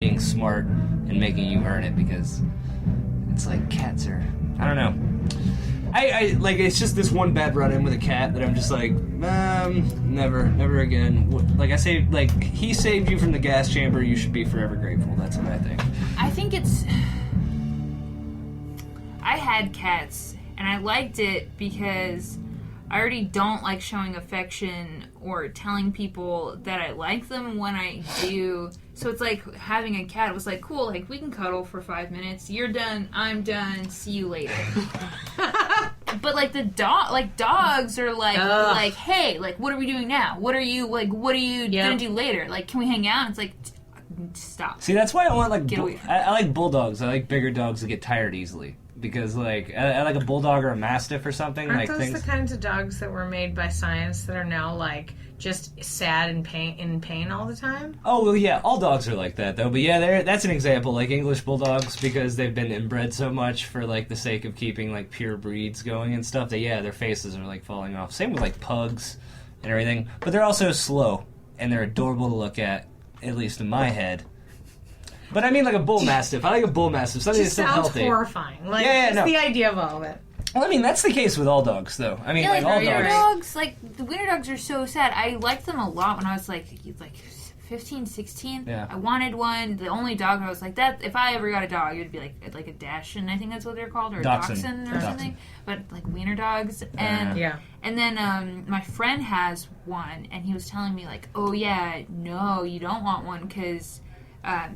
being smart and making you earn it, because it's like cats are, I don't know. I like, it's just this one bad run-in with a cat that I'm just like, never again. Like I say, like, he saved you from the gas chamber, you should be forever grateful. That's what I think. I think it's... I had cats, and I liked it because I already don't like showing affection or telling people that I like them when I do. So it's like having a cat. It was like, cool, like, we can cuddle for 5 minutes. You're done, I'm done, see you later. But like dogs are like, hey, like, what are we doing now? What are you gonna do later? Like, can we hang out? And it's like, stop. See, that's why I want, like, Get away from I like bulldogs. I like bigger dogs that get tired easily. Because, like, I like a bulldog or a mastiff or something. Aren't like those the kinds of dogs that were made by science that are now, like, just sad and in pain all the time? Oh, well, yeah, all dogs are like that, though. But yeah, that's an example. Like, English bulldogs, because they've been inbred so much for, like, the sake of keeping, like, pure breeds going and stuff, that, yeah, their faces are, like, falling off. Same with, like, pugs and everything. But they're also slow, and they're adorable to look at least in my head. But I mean, like a bull mastiff. I like a bull mastiff. Something that's still healthy. Sounds horrifying. Like, no. the idea of all of it. Well, I mean, that's the case with all dogs, though. I mean, yeah, like all wiener dogs. dogs, like, the wiener dogs are so sad. I liked them a lot when I was like 15, 16. Yeah. I wanted one. The only dog I was like, that, if I ever got a dog, it would be like a Dachshund, I think that's what they're called, or a Dachshund or something. But like wiener dogs. And and then my friend has one, and he was telling me, like, oh yeah, no, you don't want one because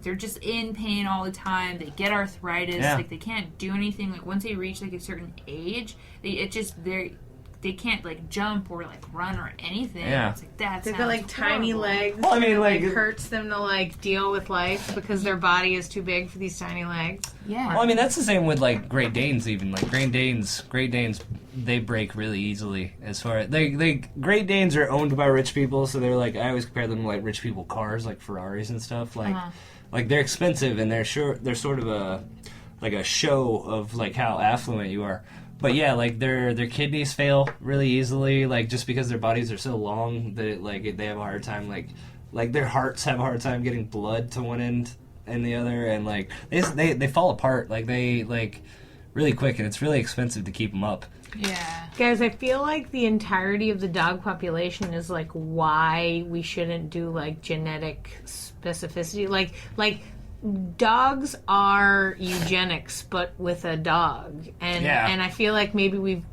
they're just in pain all the time. They get arthritis. Yeah. Like, they can't do anything. Like, once they reach like a certain age, they can't, like, jump or, like, run or anything. Yeah. It's like, that They've got, like, tiny legs. Well, I mean, like, it hurts them to, like, deal with life because their body is too big for these tiny legs. Yeah. Well, I mean, that's the same with, like, Great Danes, even. Like, Great Danes, they break really easily as far as... Great Danes are owned by rich people, so they're, like, I always compare them to, like, rich people cars, like Ferraris and stuff. Like, like, they're expensive, and they're sort of a show of, like, how affluent you are. But yeah, like, their kidneys fail really easily, like, just because their bodies are so long that they have a hard time, like their hearts have a hard time getting blood to one end and the other, and like they fall apart, like, they, like, really quick, and it's really expensive to keep them up. Yeah. Guys, I feel like the entirety of the dog population is, like, why we shouldn't do, like, genetic specificity. Like dogs are eugenics, but with a dog, and I feel like maybe we've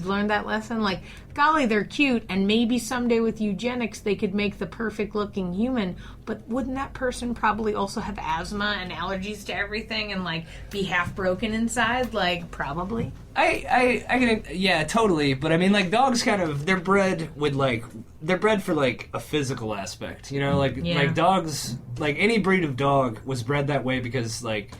learned that lesson. Like, golly, they're cute, and maybe someday with eugenics they could make the perfect looking human. But wouldn't that person probably also have asthma and allergies to everything, and, like, be half broken inside? Like, probably. I can, yeah, totally. But I mean, like, dogs kind of, they're bred for, like, a physical aspect, you know? Like dogs, like, any breed of dog was bred that way because, like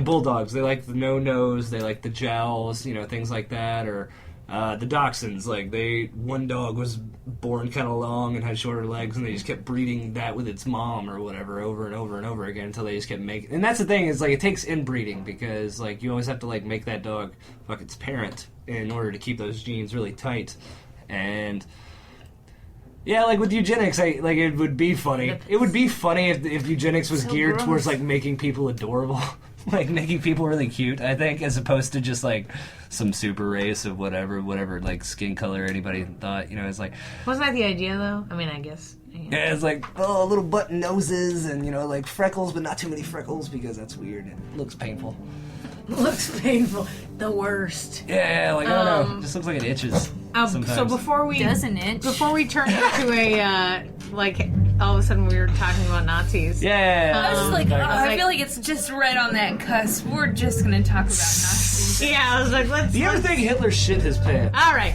bulldogs, they like the no-nose, they like the jowls, you know, things like that, or the dachshunds, like, one dog was born kind of long and had shorter legs, and they just kept breeding that with its mom or whatever over and over and over again until they just kept making... And that's the thing, is, like, it takes inbreeding, because, like, you always have to, like, make that dog fuck its parent in order to keep those genes really tight. And... yeah, like, with eugenics, it would be funny. It would be funny if eugenics was geared towards, like, making people adorable. Like, making people really cute, I think, as opposed to just, like, some super race of whatever, like, skin color anybody thought, you know, it's like... Wasn't that the idea, though? I mean, I guess... Yeah, it's like, oh, little button noses and, you know, like, freckles, but not too many freckles, because that's weird and it looks painful. Looks painful. The worst. Yeah, like, I don't know. It just looks like it itches sometimes. So before we... Doesn't itch. Before we turn into a, like, all of a sudden we were talking about Nazis. Yeah. I was just like, I feel like it's just right on that cusp. We're just going to talk about Nazis. Yeah, I was like, let's... Do you ever think Hitler shit his pants? All right.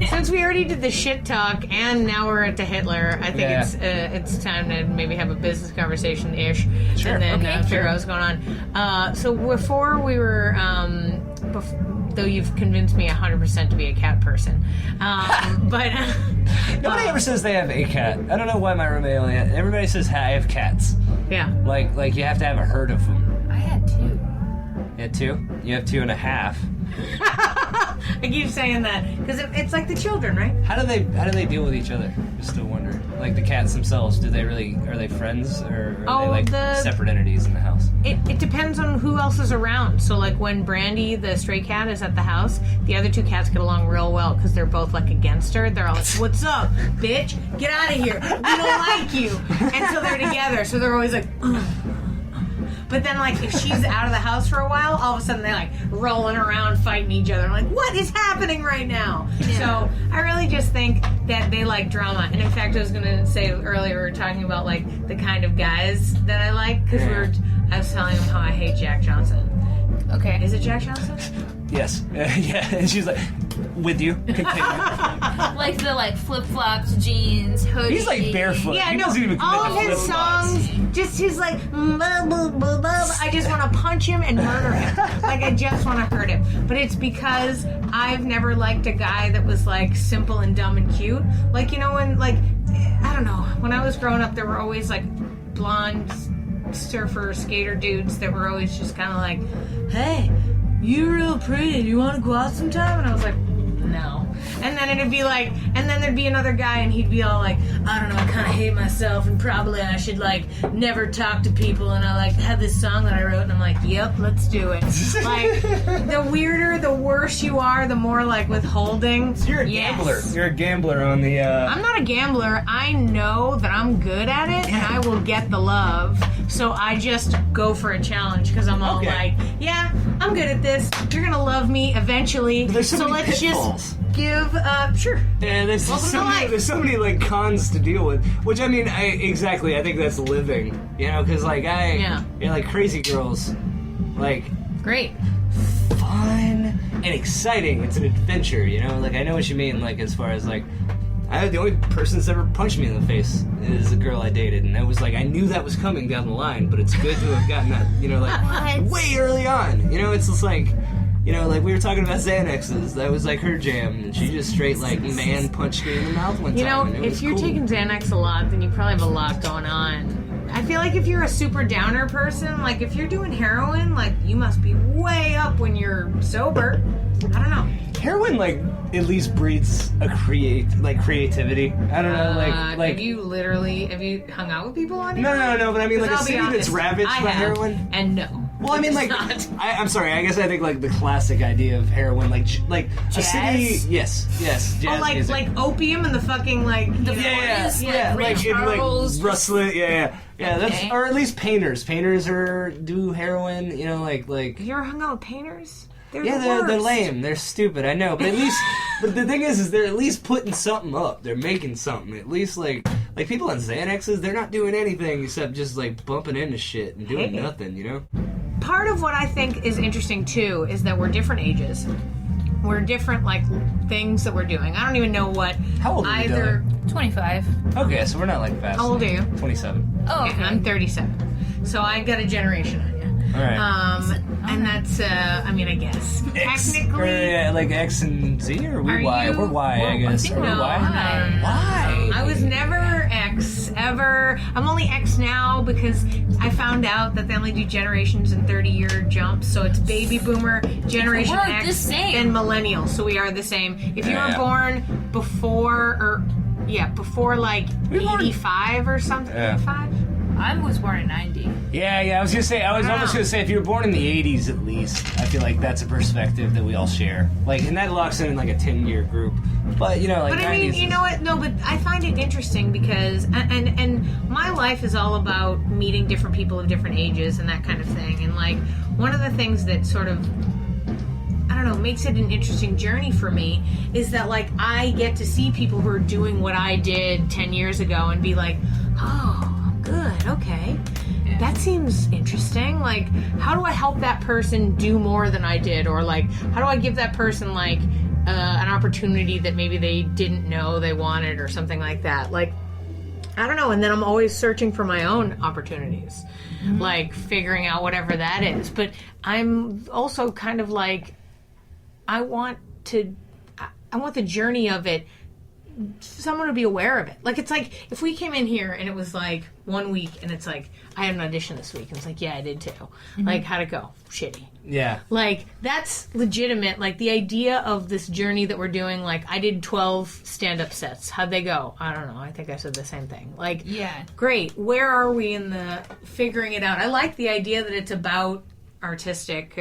Since we already did the shit talk and now we're into Hitler, I think it's time to maybe have a business conversation-ish. Sure. And then figure out what's going on. So before we were... though you've convinced me 100% to be a cat person. But... Nobody ever says they have a cat. I don't know why my roommate only has... Everybody says, I have cats. Yeah. Like you have to have a herd of them. I had 2. You had 2? You have 2.5. I keep saying that because it's like the children, right? How do they deal with each other? Just still wonder. Like the cats themselves, are they friends or are they like separate entities in the house? It depends on who else is around. So like when Brandy, the stray cat, is at the house, the other two cats get along real well because they're both like against her. They're all like, "What's up, bitch? Get out of here. We don't like you." And so they're together. So they're always like, "Ugh." But then, like, if she's out of the house for a while, all of a sudden they're, like, rolling around, fighting each other. I'm like, what is happening right now? Yeah. So I really just think that they like drama. And, in fact, I was going to say earlier, we were talking about, like, the kind of guys that I like. Because I was telling them how I hate Jack Johnson. Okay. Is it Jack Johnson? Yes. Yeah. And she's like, with you. Like the flip-flops, jeans, hoodie. He's like barefoot. Yeah, he doesn't even all of his songs, just he's like, blah, blah, blah, blah. I just want to punch him and murder him. Like, I just want to hurt him. But it's because I've never liked a guy that was, like, simple and dumb and cute. Like, you know, when, like, I don't know, when I was growing up, there were always, like, blonde surfer skater dudes that were always just kind of like, hey, you're real pretty. Do you want to go out sometime? And I was like, no. And then it'd be like, and then thered be another guy and he'd be all like, I don't know, I kind of hate myself and probably I should like never talk to people and I like have this song that I wrote and I'm like, yep, let's do it. Like, the weirder, the worse you are, the more like withholding. So you're a gambler. You're a gambler on the... I'm not a gambler. I know that I'm good at it and I will get the love. So I just go for a challenge because I'm all like, yeah, I'm good at this. You're going to love me eventually. So let's just give, sure. Yeah, there's so many like cons to deal with. Which, I mean, I think that's living. You know, because like like Crazy Girls, like... Great. Fun and exciting. It's an adventure, you know? Like, I know what you mean, like, as far as like... the only person that's ever punched me in the face is the girl I dated, and I was like, I knew that was coming down the line, but it's good to have gotten that, you know, like, way early on. You know, it's just like, you know, like, we were talking about Xanaxes. That was, like, her jam, and she just straight, like, man punched me in the mouth one time. You know, if you're taking Xanax a lot, then you probably have a lot going on. I feel like if you're a super downer person, like, if you're doing heroin, like, you must be way up when you're sober. I don't know. Heroin, like, at least breeds a creativity. I don't know, like... Have you hung out with people on heroin? No, but I mean, like, a city that's ravaged by heroin? And no. Well, I mean, like, I'm sorry, I guess I think, like, the classic idea of heroin, like jazz? A city... Yes, jazz music. like opium and the fucking, like... Yeah, Ray Charles. Rustling, yeah, that's... Or at least painters. Painters do heroin, you know, like... Have you ever hung out with painters? They're lame. They're stupid. I know, but at least, but the thing is they're at least putting something up. They're making something. At least like people on Xanaxes, they're not doing anything except just like bumping into shit and doing nothing. You know. Part of what I think is interesting too is that we're different ages. We're different like things that we're doing. I don't even know what. How old are you? 25. Okay, so we're not like fast. How old are you? 27. Oh, okay. I'm 37. So I got a generation on you. All right. And that's, I mean, I guess. X, technically. like X and Z, or we Y? We're Y, I guess. No, Y? Why? I was never X, ever. I'm only X now because I found out that they only do generations in 30-year jumps. So it's baby boomer, generation X, the same. then millennial. So we are the same. If you were born before like 85 or something, 85? I was born in 90. Yeah, I was almost gonna say if you were born in the 80s at least, I feel like that's a perspective that we all share. Like, and that locks in like a 10-year group. But, you know, like, but I mean, you know what? No, but I find it interesting because, and my life is all about meeting different people of different ages and that kind of thing. And, like, one of the things that sort of, I don't know, makes it an interesting journey for me is that, like, I get to see people who are doing what I did 10 years ago and be like, oh, good, okay. That seems interesting. Like, how do I help that person do more than I did? Or, like, how do I give that person, like, an opportunity that maybe they didn't know they wanted or something like that? Like, I don't know. And then I'm always searching for my own opportunities. Mm-hmm. Like, figuring out whatever that is. But I'm also kind of like, I want the journey of it someone would be aware of it. Like, it's like, if we came in here and it was like 1 week and it's like, I had an audition this week. And it's like, yeah, I did too. Mm-hmm. Like, how'd it go? Shitty. Yeah. Like, that's legitimate. Like, the idea of this journey that we're doing, like, I did 12 stand-up sets. How'd they go? I don't know. I think I said the same thing. Like, yeah. Great. Where are we in the figuring it out? I like the idea that it's about artistic.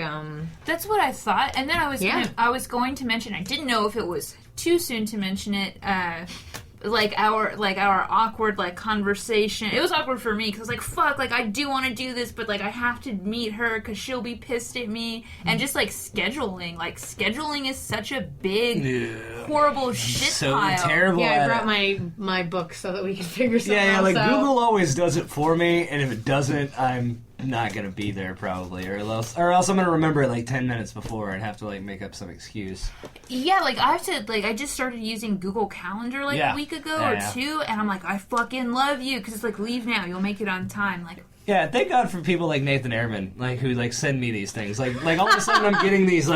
That's what I thought. And then I was going to mention, I didn't know if it was too soon to mention it, like our awkward like conversation. It was awkward for me because like fuck, like I do want to do this, but like I have to meet her because she'll be pissed at me. And just like scheduling is such a big horrible shit so pile. Terrible. Yeah, I brought my book so that we can figure something else like out. Google always does it for me, and if it doesn't, I'm not gonna be there probably, or else I'm gonna remember it like 10 minutes before and have to like make up some excuse. Yeah, like I have to like I just started using Google Calendar like a week ago or two, and I'm like, I fucking love you because it's like, leave now, you'll make it on time. Like, yeah, thank God for people like Nathan Ehrman, like who like send me these things. Like all of a sudden I'm getting these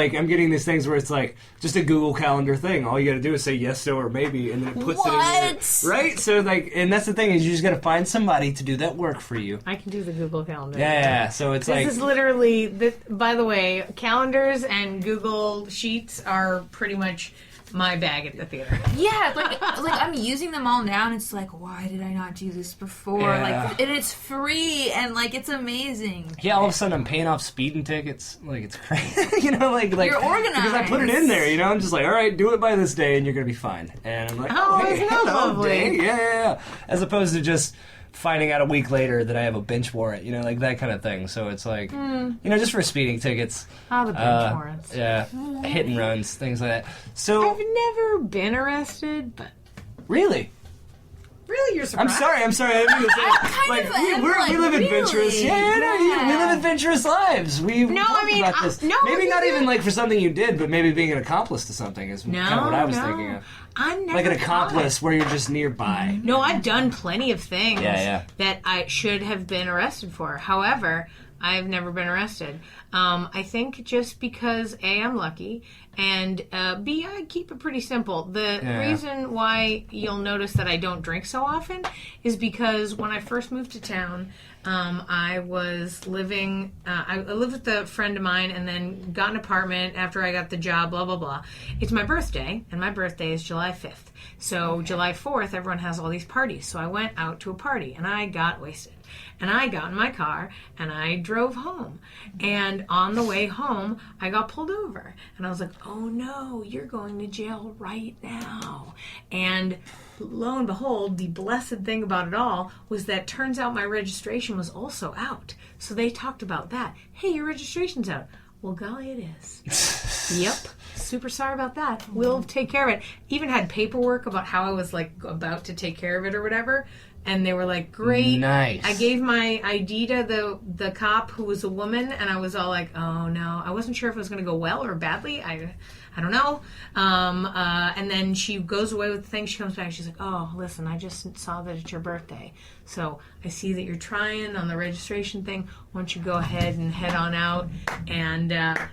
things where it's like just a Google Calendar thing. All you got to do is say yes, no, or maybe, and then it puts it in there, right? So like, and that's the thing is you just got to find somebody to do that work for you. I can do the Google Calendar. Yeah. So it's this is literally. By the way, calendars and Google Sheets are pretty much my bag at the theater. Yeah, like I'm using them all now, and it's like, why did I not do this before? Yeah. Like, and it's free, and like it's amazing. Yeah, all of a sudden I'm paying off speeding tickets. Like it's crazy, like you're organized because I put it in there. I'm just like, all right, do it by this day, and you're gonna be fine. And I'm like, hey, hello, lovely. Day. Yeah. As opposed to just finding out a week later that I have a bench warrant, like that kind of thing. So it's like, just for speeding tickets. Oh, the bench warrants. Yeah, hit and runs, things like that. So I've never been arrested, but really, you're surprised. I'm sorry. I didn't mean to say we live adventurous. Yeah, we live adventurous lives. We talked about this. Maybe not even like for something you did, but maybe being an accomplice to something is kind of what I was thinking of. I'm never like an accomplice where you're just nearby. No, I've done plenty of things that I should have been arrested for. However, I've never been arrested. I think just because A, I'm lucky, and B, I keep it pretty simple. The reason why you'll notice that I don't drink so often is because when I first moved to town, I was living, I lived with a friend of mine and then got an apartment after I got the job, blah, blah, blah. It's my birthday, and my birthday is July 5th. So July 4th, everyone has all these parties. So I went out to a party, and I got wasted. And I got in my car, and I drove home. And on the way home, I got pulled over. And I was like, oh no, you're going to jail right now. And lo and behold, the blessed thing about it all was that turns out my registration was also out. So they talked about that. Hey, your registration's out. Well, golly, it is. Yep. Super sorry about that. We'll take care of it. Even had paperwork about how I was like about to take care of it or whatever. And they were like, great. Nice. I gave my ID to the cop who was a woman, and I was all like, oh no. I wasn't sure if it was going to go well or badly. I don't know. And then she goes away with the thing. She comes back. She's like, oh, listen, I just saw that it's your birthday. So I see that you're trying on the registration thing. Why don't you go ahead and head on out? And I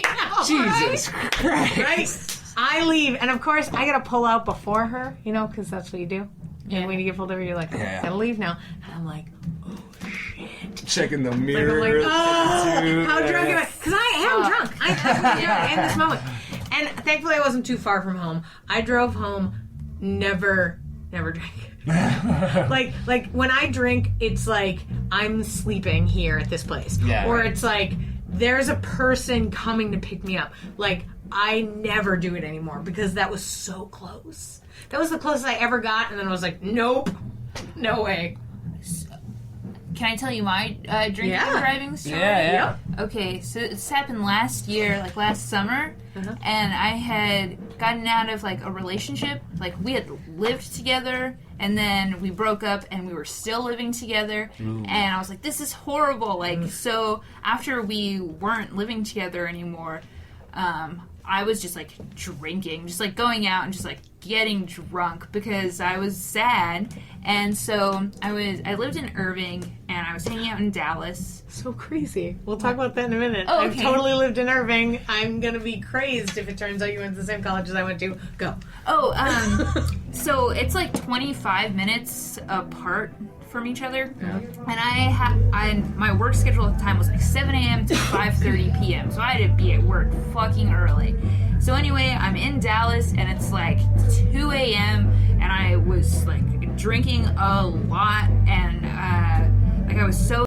know, Jesus Christ. Right? I leave, and of course, I gotta pull out before her, because that's what you do. And when you get pulled over, you're like, gotta leave now. And I'm like, oh, shit. Checking the mirror. Like, how drunk am I? Because I am drunk. I am in this moment. And thankfully, I wasn't too far from home. I drove home, never drank. like when I drink, it's like I'm sleeping here at this place. Yeah, or it's like there's a person coming to pick me up. Like, I never do it anymore because that was so close. That was the closest I ever got, and then I was like, nope, no way. Can I tell you my drinking and driving story? Yeah. Okay, so this happened last year, like last summer, and I had gotten out of like a relationship. Like, we had lived together, and then we broke up, and we were still living together. Ooh. And I was like, this is horrible. Like, so after we weren't living together anymore, I was just like drinking, just like going out and just like getting drunk because I was sad. And so I lived in Irving and I was hanging out in Dallas. So crazy. We'll talk about that in a minute. Oh, I've okay. totally lived in Irving. I'm gonna be crazed if it turns out you went to the same college as I went to. Go. Oh, so it's like 25 minutes apart from each other. Yeah. And my work schedule at the time was like 7 a.m. to 5:30 p.m. So I had to be at work fucking early. So anyway, I'm in Dallas and it's like 2 a.m. and I was like drinking a lot and like I was so